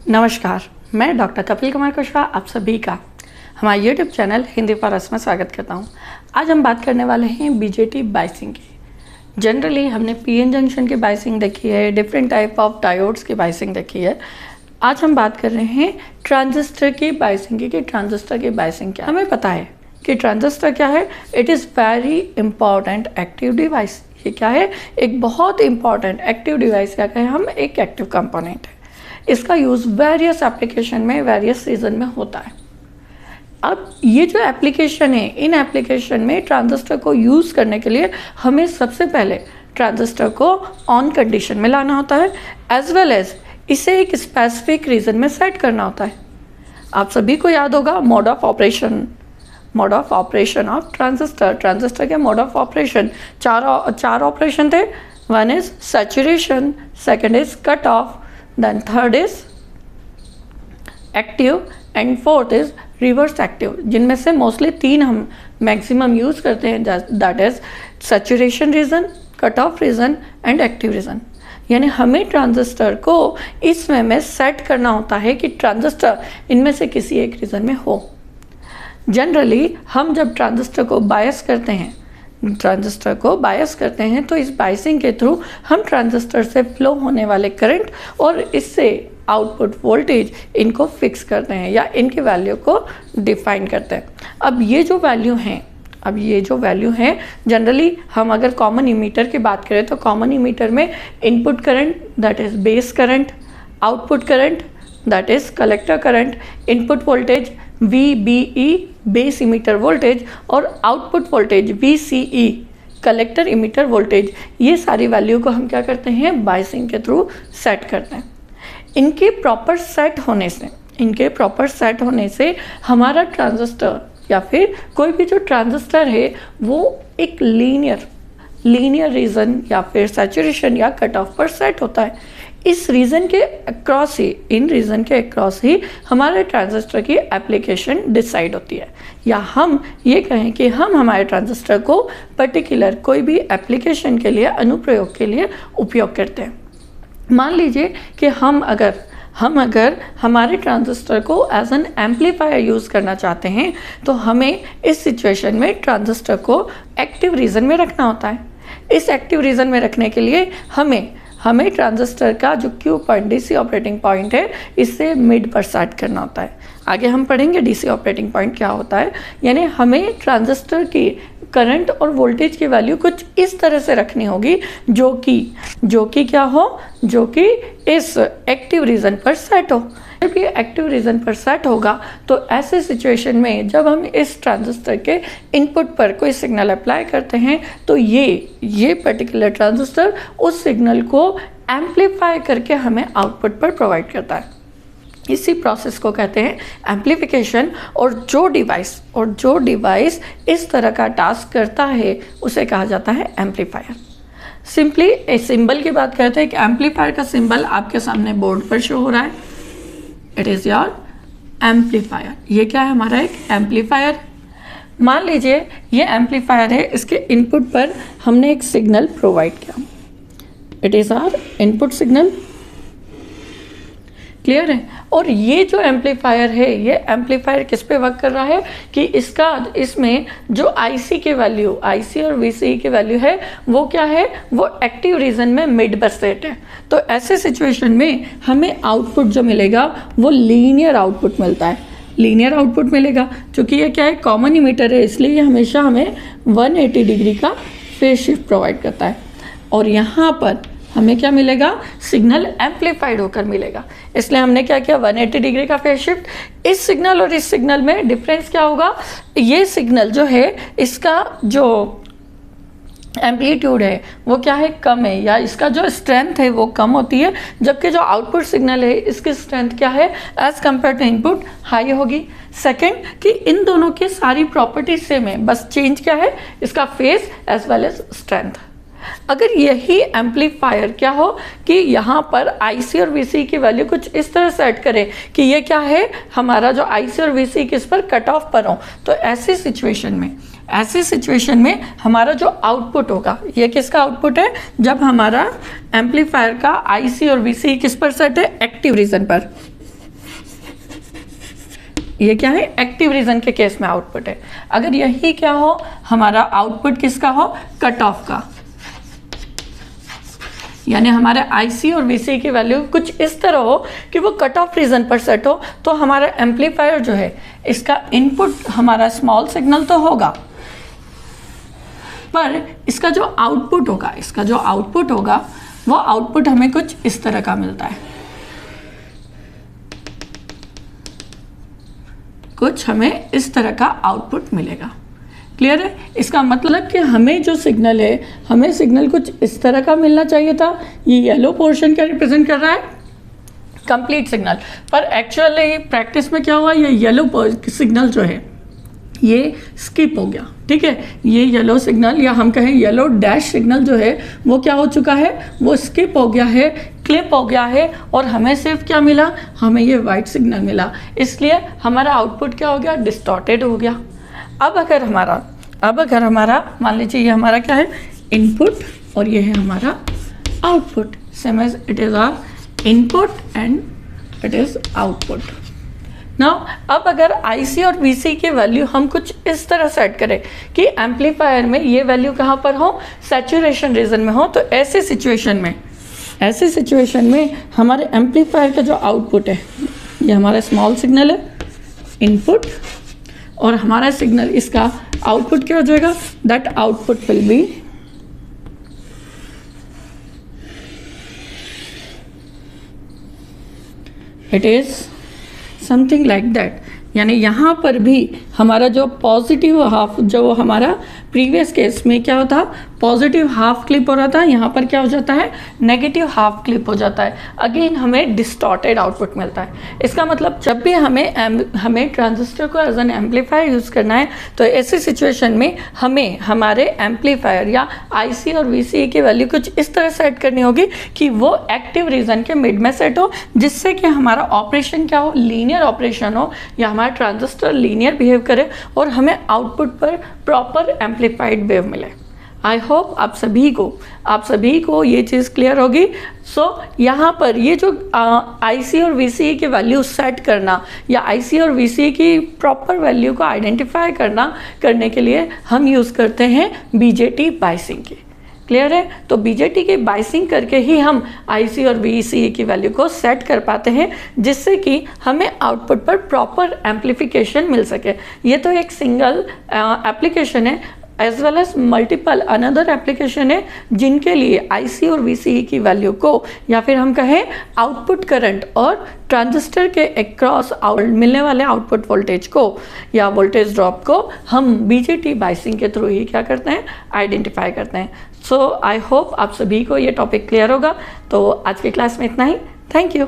नमस्कार, मैं डॉक्टर कपिल कुमार कुशवाहा आप सभी का हमारे YouTube channel Hindi for us में स्वागत करता हूं। आज हम बात करने वाले हैं बीजेटी बायसिंग की। जनरली हमने पीएन जंक्शन की बायसिंग देखी है, डिफरेंट टाइप ऑफ डायोड्स की बायसिंग देखी है। आज हम बात कर रहे हैं ट्रांजिस्टर की बायसिंग की कि ट्रांजिस्टर की बायसिंग क्या। हमें पता है कि ट्रांजिस्टर क्या है, it is very important active device. ये क्या है, एक बहुत इंपॉर्टेंट एक्टिव डिवाइस क्या कहें हम, एक एक्टिव कंपोनेंट है। इसका यूज़ वेरियस एप्लीकेशन में, वेरियस रीजन में होता है। अब ये जो एप्लीकेशन है, इन एप्लीकेशन में ट्रांजिस्टर को यूज़ करने के लिए हमें सबसे पहले ट्रांजिस्टर को ऑन कंडीशन में लाना होता है, एज वेल एज इसे एक स्पेसिफिक रीजन में सेट करना होता है। आप सभी को याद होगा mode of operation of transistor के मोड ऑफ ऑपरेशन चार ऑपरेशन थे। One is saturation, second is cut off, then third is active and fourth is reverse active, जिनमें से मोस्टली तीन हम मैक्सिमम यूज़ करते हैं, that is saturation region, cut off region and active region. यानी हमें ट्रांजिस्टर को इस वे में सेट करना होता है कि ट्रांजिस्टर इनमें से किसी एक रीजन में हो। जनरली हम जब ट्रांजिस्टर को बायस करते हैं तो इस बायसिंग के थ्रू हम ट्रांजिस्टर से फ्लो होने वाले करंट और इससे आउटपुट वोल्टेज इनको फिक्स करते हैं या इनकी वैल्यू को डिफाइन करते हैं। अब ये जो वैल्यू हैं जनरली हम अगर कॉमन इमीटर की बात करें तो कॉमन इमीटर में input current that is base current, output current that is collector current, input voltage VBE base emitter voltage और output voltage VCE collector emitter voltage, ये सारी वैल्यू को हम क्या करते हैं, बायसिंग के थ्रू सेट करते हैं। इनके प्रॉपर सेट होने से हमारा ट्रांजिस्टर या फिर कोई भी जो ट्रांजिस्टर है वो एक लीनियर रीजन या फिर सैचुरेशन या कट ऑफ पर सेट होता है। इन रीजन के अक्रॉस ही हमारे ट्रांजिस्टर की एप्लीकेशन डिसाइड होती है, या हम ये कहें कि हम हमारे ट्रांजिस्टर को पर्टिकुलर कोई भी एप्लीकेशन के लिए, अनुप्रयोग के लिए उपयोग करते हैं। मान लीजिए कि हम अगर हमारे ट्रांजिस्टर को एज एन एम्पलीफायर यूज़ करना चाहते हैं तो हमें इस सिचुएशन में ट्रांजिस्टर को एक्टिव रीजन में रखना होता है। इस एक्टिव रीजन में रखने के लिए हमें ट्रांजिस्टर का जो Q point, DC operating point है, इससे मिड पर सेट करना होता है। आगे हम पढ़ेंगे डीसी ऑपरेटिंग पॉइंट क्या होता है। यानी हमें ट्रांजिस्टर की करंट और वोल्टेज की वैल्यू कुछ इस तरह से रखनी होगी जो कि इस एक्टिव रीजन पर सेट हो। जब ये एक्टिव रीजन पर सेट होगा तो ऐसे सिचुएशन में जब हम इस ट्रांजिस्टर के इनपुट पर कोई सिग्नल अप्लाई करते हैं तो ये पर्टिकुलर ट्रांजिस्टर उस सिग्नल को एम्पलीफाई करके हमें आउटपुट पर प्रोवाइड करता है। इसी प्रोसेस को कहते हैं एम्पलीफिकेशन। और जो डिवाइस इस तरह का टास्क करता है उसे कहा जाता है एम्पलीफायर। सिंपली इस सिंबल की बात करते हैं कि एम्पलीफायर का सिंबल आपके सामने बोर्ड पर शो हो रहा है, इट इज़ योर एम्पलीफायर। ये क्या है, हमारा एक एम्पलीफायर। मान लीजिए ये एम्पलीफायर है, इसके इनपुट पर हमने एक सिग्नल प्रोवाइड किया, it is our input signal. Clear है। और ये जो एम्पलीफायर है, ये एम्पलीफायर किस पे वर्क कर रहा है कि इसमें जो आईसी और वीसीई की वैल्यू है वो क्या है, वो एक्टिव रीजन में मिड पर सेट है। तो ऐसे सिचुएशन में हमें आउटपुट जो मिलेगा वो लीनियर आउटपुट मिलेगा। क्योंकि ये क्या है, कॉमन इमीटर है, इसलिए ये हमेशा हमें 180 डिग्री का फेज शिफ्ट प्रोवाइड करता है। और यहाँ पर हमें क्या मिलेगा, सिग्नल एम्पलीफाइड होकर मिलेगा। इसलिए हमने क्या किया, 180 डिग्री का फेज शिफ्ट। इस सिग्नल और इस सिग्नल में डिफरेंस क्या होगा, ये सिग्नल जो है इसका जो एम्पलीट्यूड है वो क्या है, कम है, या इसका जो स्ट्रेंथ है वो कम होती है, जबकि जो आउटपुट सिग्नल है इसकी स्ट्रेंथ क्या है, as compare to input high होगी। सेकेंड कि इन दोनों की सारी प्रॉपर्टीज सेम है, बस चेंज क्या है, इसका phase as well as strength. अगर यही एम्पलीफायर क्या हो कि यहाँ पर आईसी और वीसी की वैल्यू कुछ इस तरह सेट करें कि ये क्या है, हमारा जो आईसी और वीसी किस पर, कट ऑफ पर हो, तो ऐसी सिचुएशन में हमारा जो आउटपुट होगा, ये किसका आउटपुट है, जब हमारा एम्पलीफायर का आईसी और वीसी किस पर सेट है, एक्टिव रीजन पर। ये क्या है, एक्टिव रीजन के केस में आउटपुट है। अगर यही क्या हो, हमारा आउटपुट किसका हो, कट ऑफ का, यानी हमारे IC और VC की वैल्यू कुछ इस तरह हो कि वो कट ऑफ रीजन पर सेट हो, तो हमारा एम्पलीफायर जो है इसका इनपुट हमारा स्मॉल सिग्नल तो होगा, पर इसका जो आउटपुट होगा वो आउटपुट हमें कुछ इस तरह का मिलता है, कुछ हमें इस तरह का आउटपुट मिलेगा। क्लियर है? इसका मतलब कि हमें जो सिग्नल है, हमें सिग्नल कुछ इस तरह का मिलना चाहिए था। ये येलो पोर्शन क्या रिप्रेजेंट कर रहा है, कंप्लीट सिग्नल, पर एक्चुअली प्रैक्टिस में क्या हुआ, ये येलो सिग्नल जो है ये स्किप हो गया। ठीक है, ये येलो सिग्नल या हम कहें येलो डैश सिग्नल जो है वो क्या हो चुका है, वो स्किप हो गया है, क्लिप हो गया है, और हमें सिर्फ क्या मिला, हमें ये वाइट सिग्नल मिला। इसलिए हमारा आउटपुट क्या हो गया, डिस्टॉर्टेड हो गया। अब अगर हमारा मान लीजिए ये हमारा क्या है, इनपुट, और ये है हमारा output, same as it is our input and it is output. Now अब अगर IC और VC की वैल्यू हम कुछ इस तरह सेट करें कि एम्पलीफायर में ये वैल्यू कहाँ पर हो, सैचुरेशन रीजन में हो, तो ऐसे सिचुएशन में हमारे एम्पलीफायर का जो आउटपुट है, ये हमारा स्मॉल सिग्नल है, इनपुट, और हमारा सिग्नल, इसका आउटपुट क्या हो जाएगा, that output will be it is something like that. यानी यहाँ पर भी हमारा जो पॉजिटिव हाफ, जो हमारा प्रीवियस केस में क्या होता, पॉजिटिव हाफ क्लिप हो रहा था, यहाँ पर क्या हो जाता है, नेगेटिव हाफ क्लिप हो जाता है। अगेन हमें डिस्टॉर्टेड आउटपुट मिलता है। इसका मतलब जब भी हमें ट्रांजिस्टर को एज एन एम्पलीफायर यूज़ करना है, तो ऐसी सिचुएशन में हमें हमारे एम्पलीफायर या IC और VC की वैल्यू कुछ इस तरह सेट करनी होगी कि वो एक्टिव रीजन के मिड में सेट हो, जिससे कि हमारा ऑपरेशन क्या हो, लीनियर ऑपरेशन हो, या हमारा ट्रांजिस्टर लीनियर बिहेव करे और हमें आउटपुट पर प्रॉपर एम्पलीफाइड वेव मिले। आई होप आप सभी को ये चीज़ क्लियर होगी। सो यहाँ पर ये जो IC और VC की वैल्यू सेट करना या IC और VC की प्रॉपर वैल्यू को आइडेंटिफाई करने के लिए हम यूज़ करते हैं BJT बाइसिंग की। क्लियर है? तो BJT की बाइसिंग करके ही हम IC और VC की वैल्यू को सेट कर पाते हैं, जिससे कि हमें आउटपुट पर प्रॉपर एम्पलीफिकेशन मिल सके। ये तो एक सिंगल एप्लीकेशन है, as well as multiple another application है, जिनके लिए IC और VC की वैल्यू को, या फिर हम कहें आउटपुट करंट और ट्रांजिस्टर के अक्रॉस मिलने वाले आउटपुट वोल्टेज को या वोल्टेज ड्रॉप को हम BJT बाइसिंग के थ्रू ही क्या करते हैं, आइडेंटिफाई करते हैं। सो आई होप आप सभी को ये टॉपिक क्लियर होगा। तो आज की क्लास में इतना ही। Thank you.